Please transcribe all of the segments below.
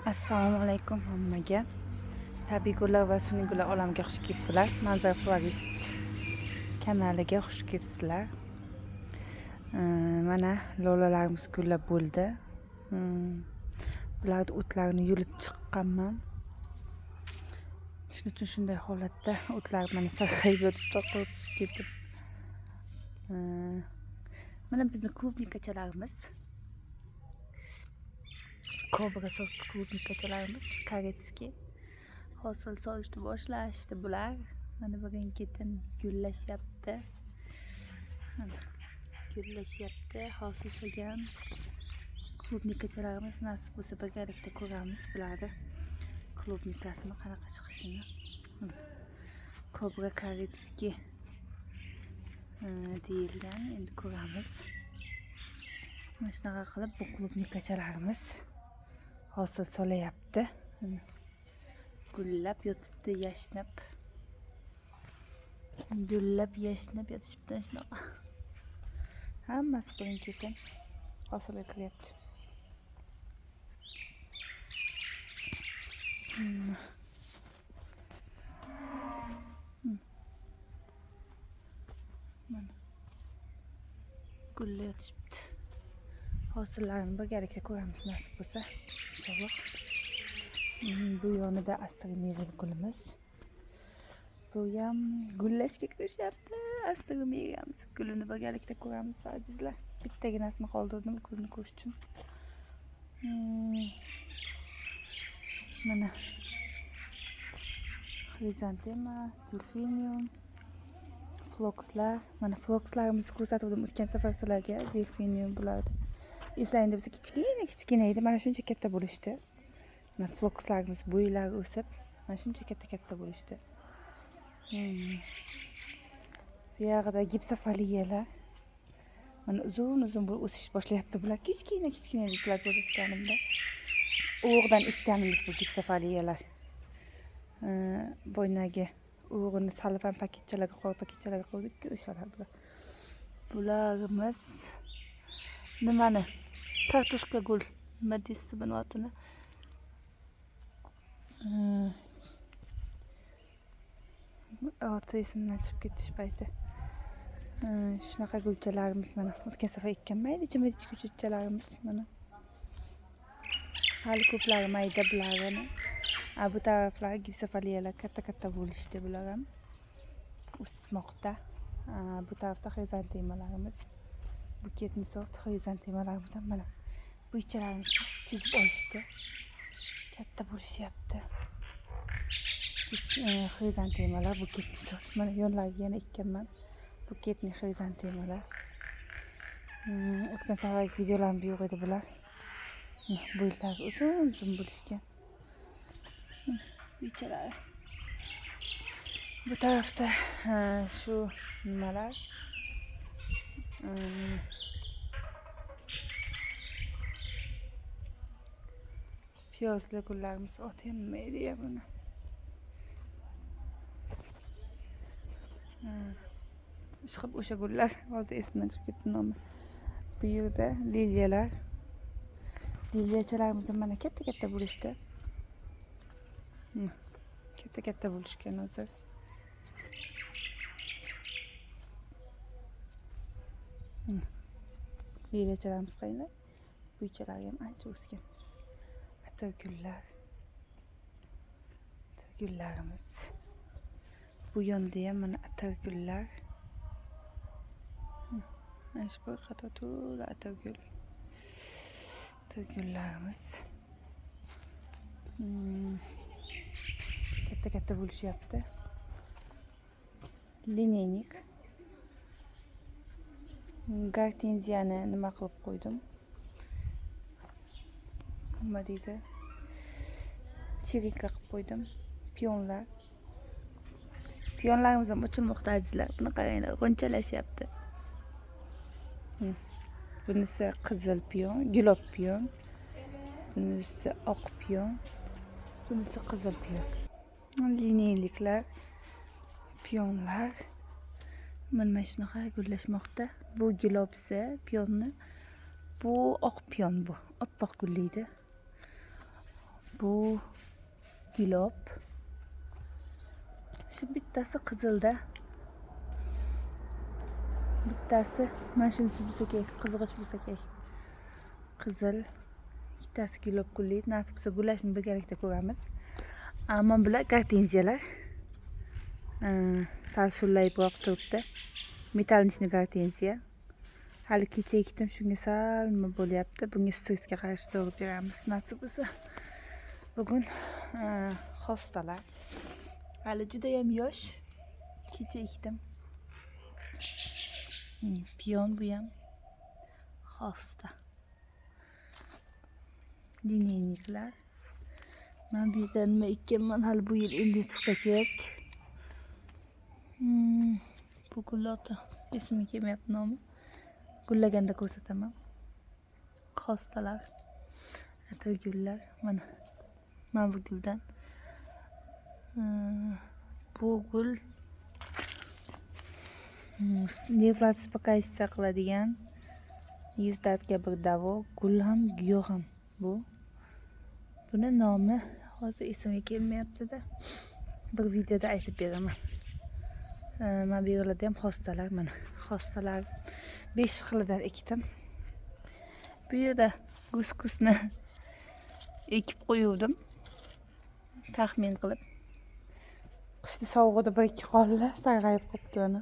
Assalomu alaykum hammaga. Tabiiy gullar va sun'iy gullar olamiga xush kelibsizlar. Manzara florist kanaliga xush kelibsizlar. Mana lolalarimiz gullab bo'ldi. Bularni o'tlarini yulib chiqqanman. Shuning uchun shunday holatda o'tlar mana sarg'ayib yotibdi, qurib ketib. Mana bizning klubnikachalarimiz. Kobra sort klubnikachalarimiz Karetski hosil solishni boshlashdi bular. Mana birin-ketin gullashyapti. Hosil solgan klubnikachalarimiz nasib bo'lsa birgalikda ko'ramiz bularni klubnikasini qanaqa chiqishini. Kobra Karetski deyilgan. Endi ko'ramiz. Mana shunaqa qilib bu klubnikachalarimiz hosil solayapti. Gullab yotibdi, yashnab. Gullab yashnab yotishibdi shunaqa. Hammasi birin-ketin hosilga kiryapti. Mana gullab yotibdi. Hosillarni birgalikda ko'ramiz nasib bo'lsa, inshaalloh. Bu yonida astromeriya gulimiz. Bu ham gullashga kirishyapti. Astromeriyamiz gulini birgalikda ko'ramiz azizlar. Bittaginasini qoldirdim gulni ko'rish uchun. Mana xrizantema, delfinium, flokslar. Mana flokslarimizni ko'rsatdim o'tgan safar sizlarga. Delfinium bulardi. Eslayingda biz kichkina edi. Mana shuncha katta bo'lishdi. Mana flokslarimiz bo'ylari o'sib, mana shuncha katta bo'lishdi. Bu yerda gipsofoliyalar. Mana uzun bo'lib o'sish boshlayapti bular. Kichkina sizlar ko'rsatganimda. O'g'dan ekkanimiz bu gipsofoliyalar. Boynagi o'g'ini salfan paketchalarga, qora paketchalarga qo'ydik-ku, o'shalar bular. Bularimiz nimani? Kartoshka gul. Nima deysiz buni otini? Oti esimdan chiqib ketish payti. Shunaqa gulchalarimiz mana o'tgan safar ekkan mayda gulchalarimiz mana. Hali ko'plari mayda bularni. Bu taraflar gipsofoliyalar katta bo'lishdi bular ham. O'smoqda. Bu tarafda xrizantemalarimiz. Buketni sort xrizantemalarimiz ham mana bu ichalarini chizib olishdi. Katta bo'lishyapti. Xrizantemalar buketni sort. Mana yonlariga yana ekkanman. Buketni xrizantemalar. O'tgan safargi videolarimda yo'q edi bular. Bo'ylari uzun bo'lishgan. Bichalar. Bu tarafda shu nimalar? Piyozli gullarimiz oti ham nima edi ya buni? Chiqib o'sha gullar hozir esimdan chiqib ketdi nomi. Bu yerda liliyalar. Liliyachalarimiz mana katta bo'lishdi. Katta bo'lishgan hozir. Liliyachalarimiz qaylar? Bu ichalar ham ancha o'sgan. Gullarimiz. Bu yonda ham mana atirgullar. Mana shu boqada to'la atirgullarimiz. Katta bo'lishyapti. Lineynik. Gartenziyani nima qilib qo'ydim? Nima deydi? Chirika qilib qo'ydim. Piyonlarimiz ham ochilmoqda azizlar. Buni qaranglar, g'unchalashyapti. Bunisi qizil piyon, gulob piyon. Bunisi oq piyon. Bunisi qizil piyon. Lineyliklar, piyonlar. Mana shunaqa gullashmoqda. Bu gulobsi piyonni. Bu oq piyon bu. Oppoq gullaydi. Bu gilob. Şu bittasi qizilda. Bittasi mana shunisi bo'lsa kerak, qizg'ich bo'lsa kerak. Qizil. Ikkitasi gilob gullaydi. Nasib bo'lsa gullashni birgalikda ko'ramiz. Ammo bular gortenziyalar. Sal shullayibroq turibdi. Metal nishni gortenziya. Hali kecha ekdim, shunga sal nima bo'lyapti. Bunga stressga qarshi dori beramiz. Nasib bo'lsa bugun hostalar. Hali juda ham yosh. Kecha ekdim. Piyon bu ham hosta. Lineyniklar. Men bu yerdan nima ekkanman, hali bu yil endi chiqsa kerak. Bu gullar esimga kelmayapti nomi. Gullaganda ko'rsataman. Hostalar. Atirgullar. Mana bu guldan. Bu gul nervlar spokaysiya qiladigan, yuz dardga bir davo. Gul ham, giyoh ham bu. Buni nomi hozir esimga kelmayapti-da. Bir videoda aytib beraman. Mana bu yerlarda ham hostalar, mana hostalar 5 xilidan ekdim. Bu yerda guskusni ekib qo'yuvdim. Taxmin qilib. Qishda sovug'ida bir ikki qoldi, sarg'ayib qolibdi.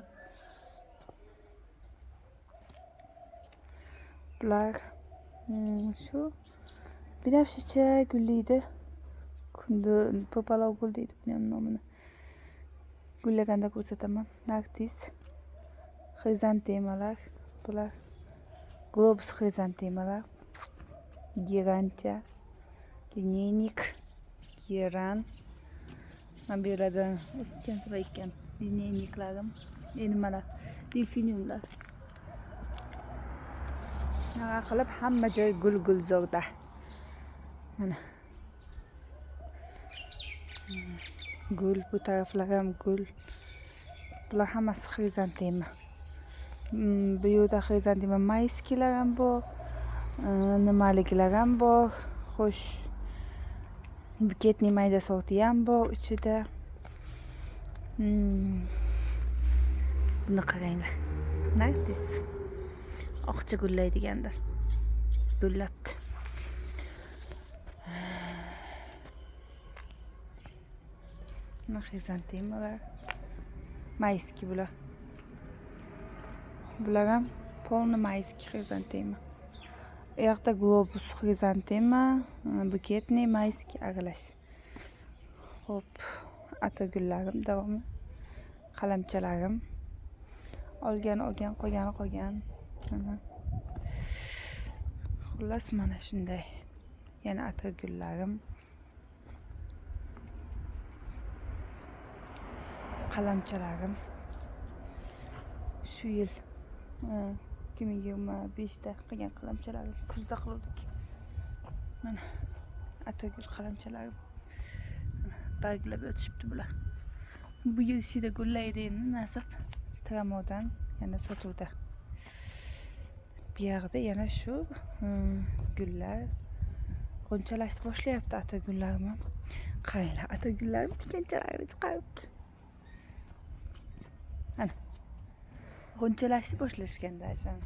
Bular shu binafshacha gullaydi. Kundi popalov gul deydi buni ham nomini. Gullaganda ko'rsataman. Nartis, xrizantemalar, bular globus xrizantemalar, gerancha, lineynik, geran. Mana bu yerlarda o'tgan safar ekkan lineyniklarim, nimalar, delfiniumlar. Shunaqa qilib hamma joy gul-gulzorda. Mana gul, bu taraflar ham gul. Bular hammasi xrizantema. Bu yerda xrizantema mayskilar ham bor, nimaliklar ham bor. Xo'sh, buketning mayda sorti ham bor ichida. Buni qaranglar. Nartis. Oqcha gullaydigandir. Gullabdi. Mana xrizantemalar. Mayski bular. Bular ham polni mayski xrizantema. Bu yoqda globus xrizantema, buketniy mayski aralash. Xo'p, atagullarim davomi. Qalamchalarim. Olgan, qo'ygan. Mana. Xullas mana shunday. Yana atagullarim. Qalamchalarim. Shu yil 2025da qilgan qalamchalarim, kuzda qildik. Mana atagul qalamchalarim. Barglab o'tishibdi bular. Bu yil ichida gullaydi endi nasib. Tramodan yana sotuvda. Bu yerda yana shu gullar g'unchalashni boshlayapti atagullarim. Qaranglar, atagullarim tikanchalarini chiqaribdi. Ana. G'unchalashni boshlashganda ajab.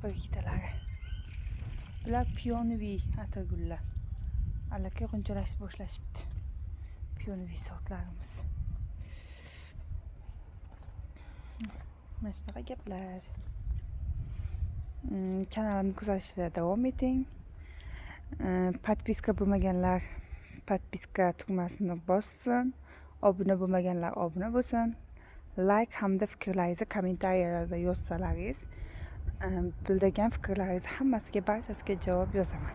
Bir ikkitalari. Bular piyonoviy atagullar. Allaqay g'unchalashni boshlashibdi. Piyonoviy sortlarimiz. Mana shunaqa gaplar. Kanalimni kuzatishda davom eting. Podpiska bo'lmaganlar podpiska tugmasini bossin. Obuna bo'lmaganlar obuna bo'lsin. Like hamda fikrlaringizni kommentariyalarda yozsalaringiz, bildirgan fikrlaringiz hammasiga, barchasiga javob yozaman.